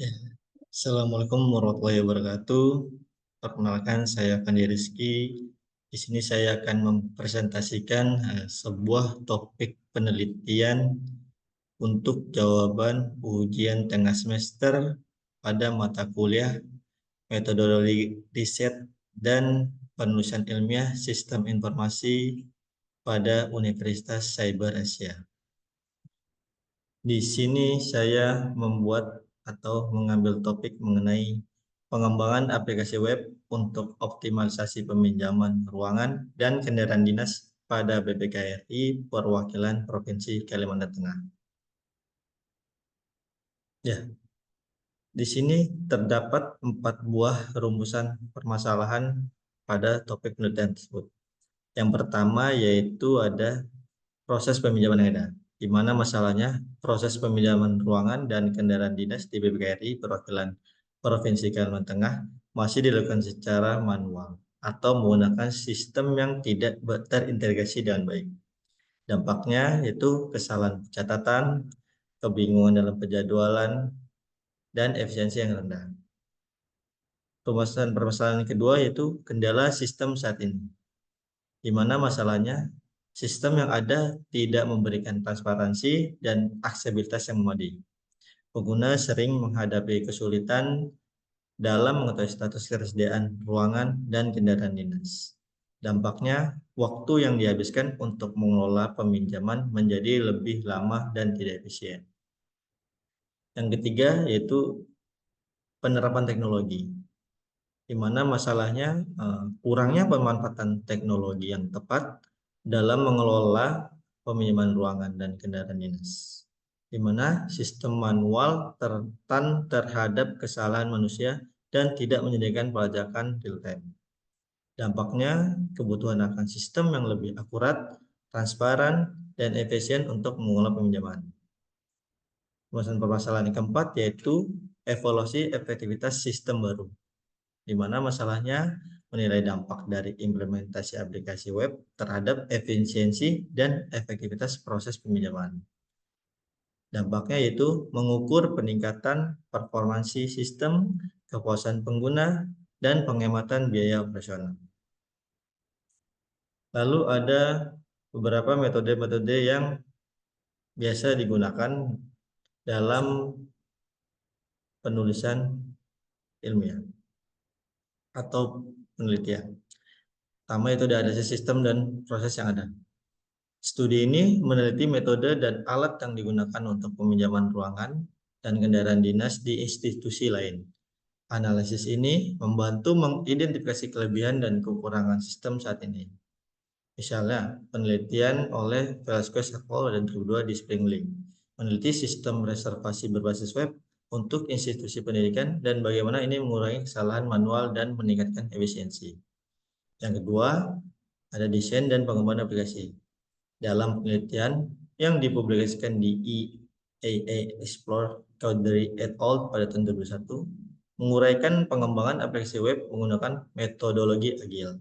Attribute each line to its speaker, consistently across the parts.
Speaker 1: Ya, Assalamualaikum warahmatullahi wabarakatuh. Perkenalkan, saya Fandi Rizky. Di sini saya akan mempresentasikan sebuah topik penelitian untuk jawaban ujian tengah semester pada mata kuliah metodologi riset dan penulisan ilmiah sistem informasi pada Universitas Cyber Asia. Di sini saya membuat atau mengambil topik mengenai pengembangan aplikasi web untuk optimalisasi peminjaman ruangan dan kendaraan dinas pada BPKRI Perwakilan Provinsi Kalimantan Tengah. Ya, di sini terdapat 4 buah rumusan permasalahan pada topik penelitian tersebut. Yang pertama yaitu ada proses peminjaman yang ada, di mana masalahnya proses peminjaman ruangan dan kendaraan dinas di BPKRI Perwakilan Provinsi Kalimantan Tengah masih dilakukan secara manual atau menggunakan sistem yang tidak terintegrasi dengan baik. Dampaknya yaitu kesalahan catatan, kebingungan dalam penjadwalan, dan efisiensi yang rendah. Permasalahan kedua yaitu kendala sistem saat ini, di mana masalahnya sistem yang ada tidak memberikan transparansi dan aksesibilitas yang memadai. Pengguna sering menghadapi kesulitan dalam mengetahui status ketersediaan ruangan dan kendaraan dinas. Dampaknya, waktu yang dihabiskan untuk mengelola peminjaman menjadi lebih lama dan tidak efisien. Yang ketiga yaitu penerapan teknologi, di mana masalahnya kurangnya pemanfaatan teknologi yang tepat dalam mengelola peminjaman ruangan dan kendaraan dinas, di mana sistem manual rentan terhadap kesalahan manusia dan tidak menyediakan pelacakan real time. Dampaknya, kebutuhan akan sistem yang lebih akurat, transparan, dan efisien untuk mengelola peminjaman. Permasalahan yang keempat yaitu evaluasi efektivitas sistem baru, di mana masalahnya menilai dampak dari implementasi aplikasi web terhadap efisiensi dan efektivitas proses peminjaman. Dampaknya yaitu mengukur peningkatan performansi sistem, kepuasan pengguna, dan penghematan biaya operasional. Lalu ada beberapa metode-metode yang biasa digunakan dalam penulisan ilmiah atau penelitian. Pertama itu ada sistem dan proses yang ada. Studi ini meneliti metode dan alat yang digunakan untuk peminjaman ruangan dan kendaraan dinas di institusi lain. Analisis ini membantu mengidentifikasi kelebihan dan kekurangan sistem saat ini. Misalnya, penelitian oleh Velasquez et al. Dan 2002 di Spring Link meneliti sistem reservasi berbasis web untuk institusi pendidikan dan bagaimana ini mengurangi kesalahan manual dan meningkatkan efisiensi. Yang kedua, ada desain dan pengembangan aplikasi. Dalam penelitian yang dipublikasikan di EAA Explore Cowdery et al. Pada tahun 2001, menguraikan pengembangan aplikasi web menggunakan metodologi agil.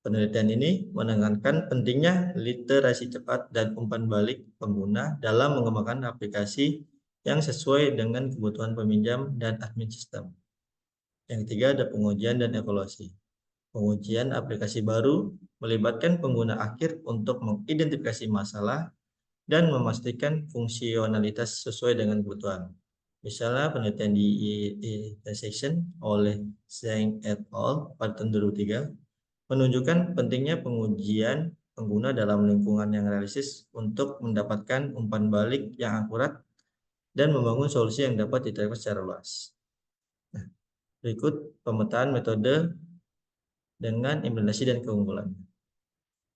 Speaker 1: Penelitian ini menekankan pentingnya literasi cepat dan umpan balik pengguna dalam mengembangkan aplikasi yang sesuai dengan kebutuhan peminjam dan admin sistem. Yang ketiga ada pengujian dan evaluasi. Pengujian aplikasi baru melibatkan pengguna akhir untuk mengidentifikasi masalah dan memastikan fungsionalitas sesuai dengan kebutuhan. Misalnya penelitian di Section oleh Zhang et al. Pada tahun 2003 menunjukkan pentingnya pengujian pengguna dalam lingkungan yang realistis untuk mendapatkan umpan balik yang akurat dan membangun solusi yang dapat diterapkan secara luas. Nah, berikut pemetaan metode dengan implementasi dan keunggulan.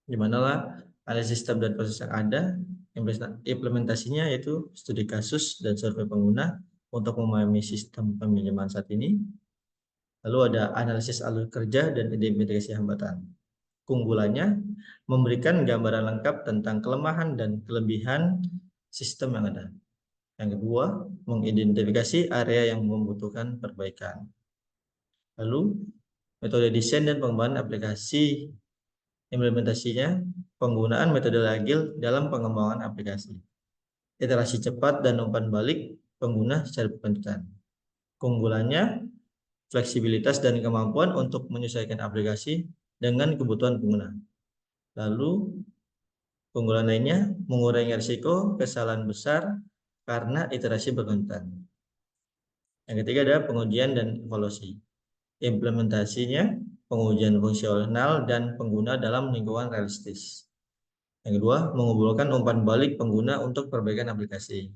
Speaker 1: Di manalah analisis sistem dan proses yang ada, implementasinya yaitu studi kasus dan survei pengguna untuk memahami sistem peminjaman saat ini. Lalu ada analisis alur kerja dan identifikasi hambatan. Keunggulannya memberikan gambaran lengkap tentang kelemahan dan kelebihan sistem yang ada. Yang kedua, mengidentifikasi area yang membutuhkan perbaikan. Lalu, metode desain dan pengembangan aplikasi. Implementasinya, penggunaan metode agil dalam pengembangan aplikasi. Iterasi cepat dan umpan balik pengguna secara berkelanjutan. Keunggulannya, fleksibilitas dan kemampuan untuk menyesuaikan aplikasi dengan kebutuhan pengguna. Lalu, keunggulan lainnya, mengurangi risiko kesalahan besar karena iterasi berkelanjutan. Yang ketiga ada pengujian dan evaluasi. Implementasinya, pengujian fungsional dan pengguna dalam lingkungan realistis. Yang kedua, mengumpulkan umpan balik pengguna untuk perbaikan aplikasi.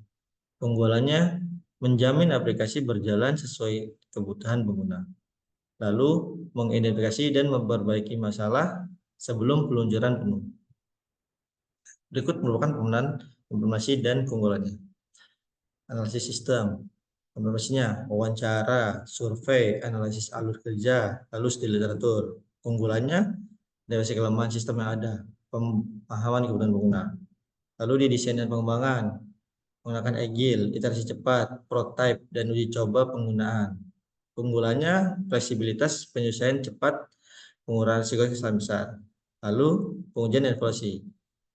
Speaker 1: Keunggulannya, menjamin aplikasi berjalan sesuai kebutuhan pengguna. Lalu, mengidentifikasi dan memperbaiki masalah sebelum peluncuran penuh. Berikut merupakan penggunaan informasi dan keunggulannya. Analisis sistem. Informasinya, wawancara, survei, analisis alur kerja, lalu studi literatur. Keunggulannya, deteksi kelemahan sistem yang ada, pemahaman kebutuhan pengguna. Lalu di desain dan pengembangan, menggunakan agile, iterasi cepat, prototype, dan uji coba penggunaan. Keunggulannya, fleksibilitas, penyesuaian cepat, pengurangan risiko kesalahan besar. Lalu, pengujian dan evaluasi,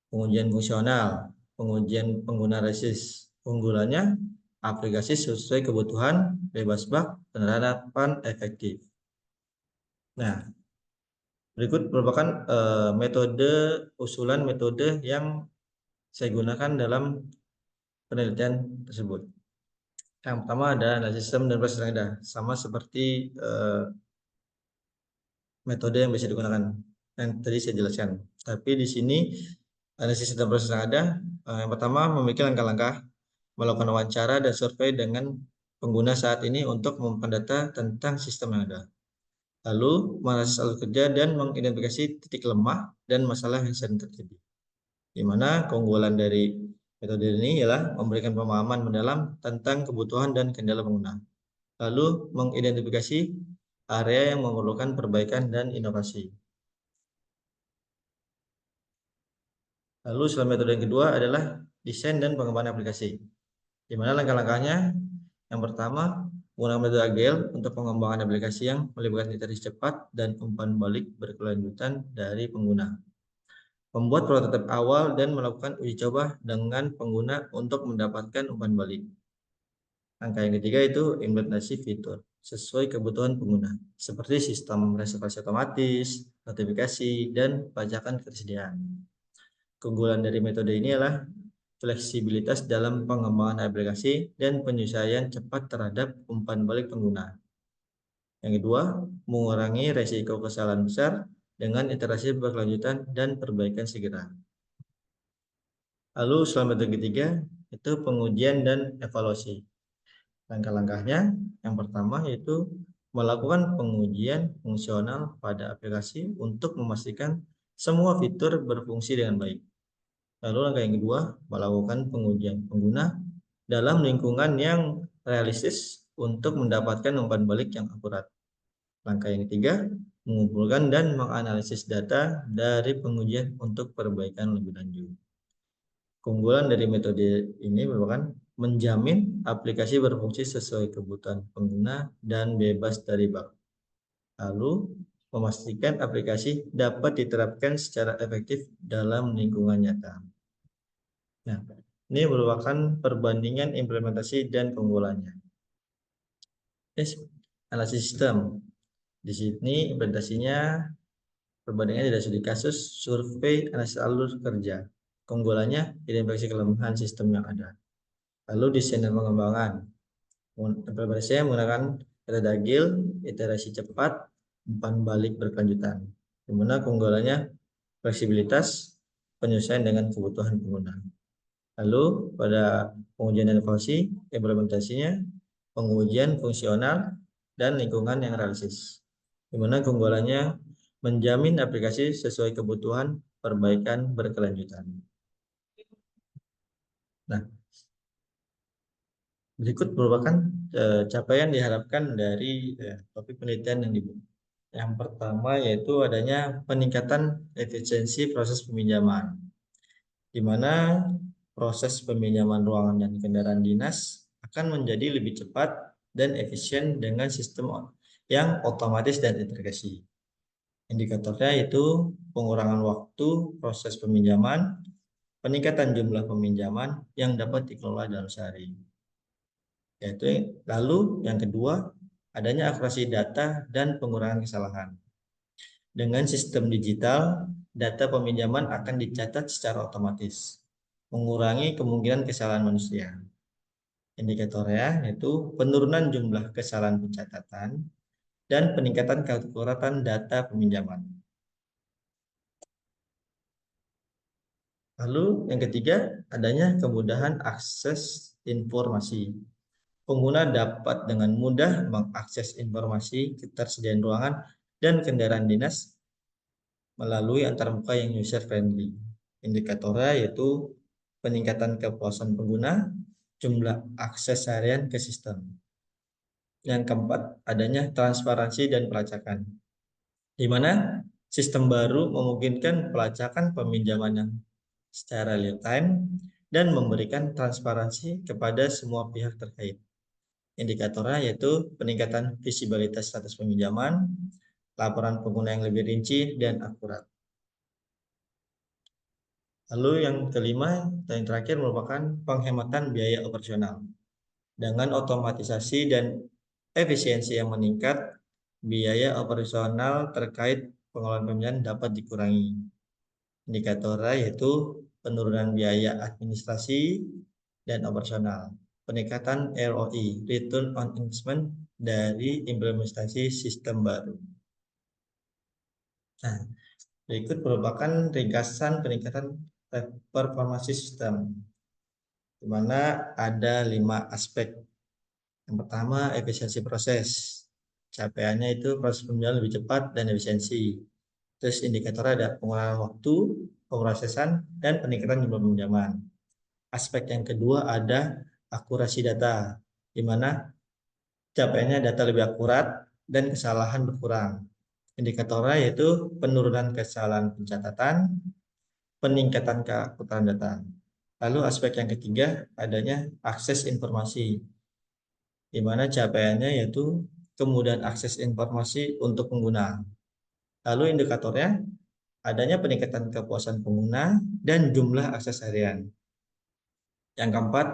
Speaker 1: pengujian fungsional, pengujian pengguna realistis. Keunggulannya, aplikasi sesuai kebutuhan, bebas bug, penerapan efektif. Nah, berikut merupakan usulan metode yang saya gunakan dalam penelitian tersebut. Yang pertama ada analisis sistem dan proses yang ada, sama seperti metode yang bisa digunakan yang tadi saya jelaskan. Tapi di sini analisis sistem dan proses yang ada, yang pertama memiliki langkah-langkah melakukan wawancara dan survei dengan pengguna saat ini untuk mengumpulkan data tentang sistem yang ada. Lalu menganalisis alur kerja dan mengidentifikasi titik lemah dan masalah yang sering terjadi. Di mana keunggulan dari metode ini ialah memberikan pemahaman mendalam tentang kebutuhan dan kendala pengguna. Lalu mengidentifikasi area yang memerlukan perbaikan dan inovasi. Lalu selain metode yang kedua adalah desain dan pengembangan aplikasi. Di mana langkah-langkahnya? Yang pertama, menggunakan metode agile untuk pengembangan aplikasi yang melibatkan iterasi cepat dan umpan balik berkelanjutan dari pengguna. Membuat prototipe awal dan melakukan uji coba dengan pengguna untuk mendapatkan umpan balik. Langkah yang ketiga itu implementasi fitur sesuai kebutuhan pengguna, seperti sistem reservasi otomatis, notifikasi, dan pajakan ketersediaan. Keunggulan dari metode ini adalah fleksibilitas dalam pengembangan aplikasi dan penyesuaian cepat terhadap umpan balik pengguna. Yang kedua, mengurangi resiko kesalahan besar dengan iterasi berkelanjutan dan perbaikan segera. Lalu metode ketiga itu pengujian dan evaluasi. Langkah-langkahnya yang pertama yaitu melakukan pengujian fungsional pada aplikasi untuk memastikan semua fitur berfungsi dengan baik. Lalu langkah yang kedua, melakukan pengujian pengguna dalam lingkungan yang realistis untuk mendapatkan umpan balik yang akurat. Langkah yang ketiga, mengumpulkan dan menganalisis data dari pengujian untuk perbaikan lebih lanjut. Keunggulan dari metode ini merupakan menjamin aplikasi berfungsi sesuai kebutuhan pengguna dan bebas dari bug. Lalu, memastikan aplikasi dapat diterapkan secara efektif dalam lingkungan nyata. Nah, ini merupakan perbandingan implementasi dan keunggulannya. Analisis sistem. Di sini implementasinya perbandingan dari studi kasus, survei, analisis alur kerja. Keunggulannya identifikasi kelemahan sistem yang ada. Lalu desain dan pengembangan. Implementasinya menggunakan metode agile, iterasi cepat, umpan balik berkelanjutan. Di mana keunggulannya fleksibilitas, penyesuaian dengan kebutuhan pengguna. Lalu pada pengujian dan evaluasi, implementasinya pengujian fungsional dan lingkungan yang realistis. Di mana keunggulannya menjamin aplikasi sesuai kebutuhan perbaikan berkelanjutan. Nah, berikut merupakan capaian diharapkan dari topik penelitian yang dibuat. Yang pertama yaitu adanya peningkatan efisiensi proses peminjaman, di mana proses peminjaman ruangan dan kendaraan dinas akan menjadi lebih cepat dan efisien dengan sistem yang otomatis dan integrasi. Indikatornya itu pengurangan waktu proses peminjaman, peningkatan jumlah peminjaman yang dapat dikelola dalam sehari. Lalu yang kedua, adanya akurasi data dan pengurangan kesalahan. Dengan sistem digital, data peminjaman akan dicatat secara otomatis, mengurangi kemungkinan kesalahan manusia. Indikatornya yaitu penurunan jumlah kesalahan pencatatan dan peningkatan keakuratan data peminjaman. Lalu yang ketiga, adanya kemudahan akses informasi. Pengguna dapat dengan mudah mengakses informasi ketersediaan ruangan dan kendaraan dinas melalui antarmuka yang user friendly. Indikatornya yaitu peningkatan kepuasan pengguna, jumlah akses harian ke sistem. Yang keempat, adanya transparansi dan pelacakan, di mana sistem baru memungkinkan pelacakan peminjaman yang secara real time dan memberikan transparansi kepada semua pihak terkait. Indikatornya yaitu peningkatan visibilitas status peminjaman, laporan pengguna yang lebih rinci dan akurat. Lalu yang kelima dan yang terakhir merupakan penghematan biaya operasional. Dengan otomatisasi dan efisiensi yang meningkat, biaya operasional terkait pengelolaan peminjaman dapat dikurangi. Indikatornya yaitu penurunan biaya administrasi dan operasional, peningkatan ROI (Return on Investment) dari implementasi sistem baru. Nah, berikut merupakan ringkasan peningkatan performance sistem, di mana ada 5 aspek. Yang pertama, efisiensi proses. Capaiannya itu proses peminjaman lebih cepat dan efisiensi. Terus indikator ada pengurangan waktu, pemrosesan, dan peningkatan jumlah peminjaman. Aspek yang kedua ada akurasi data, di mana capaiannya data lebih akurat dan kesalahan berkurang. Indikatornya yaitu penurunan kesalahan pencatatan, peningkatan keakuratan data. Lalu aspek yang ketiga adanya akses informasi, di mana capaiannya yaitu kemudahan akses informasi untuk pengguna. Lalu indikatornya adanya peningkatan kepuasan pengguna dan jumlah akses harian. Yang keempat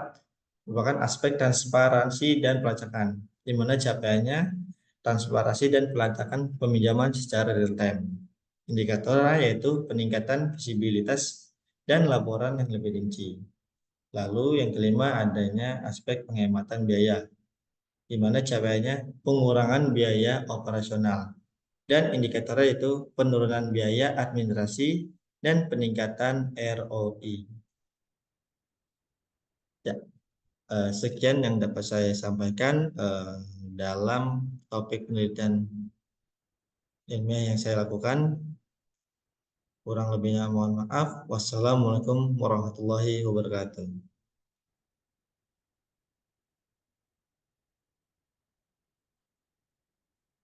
Speaker 1: merupakan aspek transparansi dan pelacakan, di mana capaiannya transparansi dan pelacakan peminjaman secara real time. Indikatornya yaitu peningkatan visibilitas dan laporan yang lebih rinci. Lalu yang kelima adanya aspek penghematan biaya, di mana capaiannya pengurangan biaya operasional. Dan indikatornya yaitu penurunan biaya administrasi dan peningkatan ROI. Ya, sekian yang dapat saya sampaikan dalam topik penelitian ilmiah yang saya lakukan. Kurang lebihnya mohon maaf. Wassalamualaikum warahmatullahi wabarakatuh.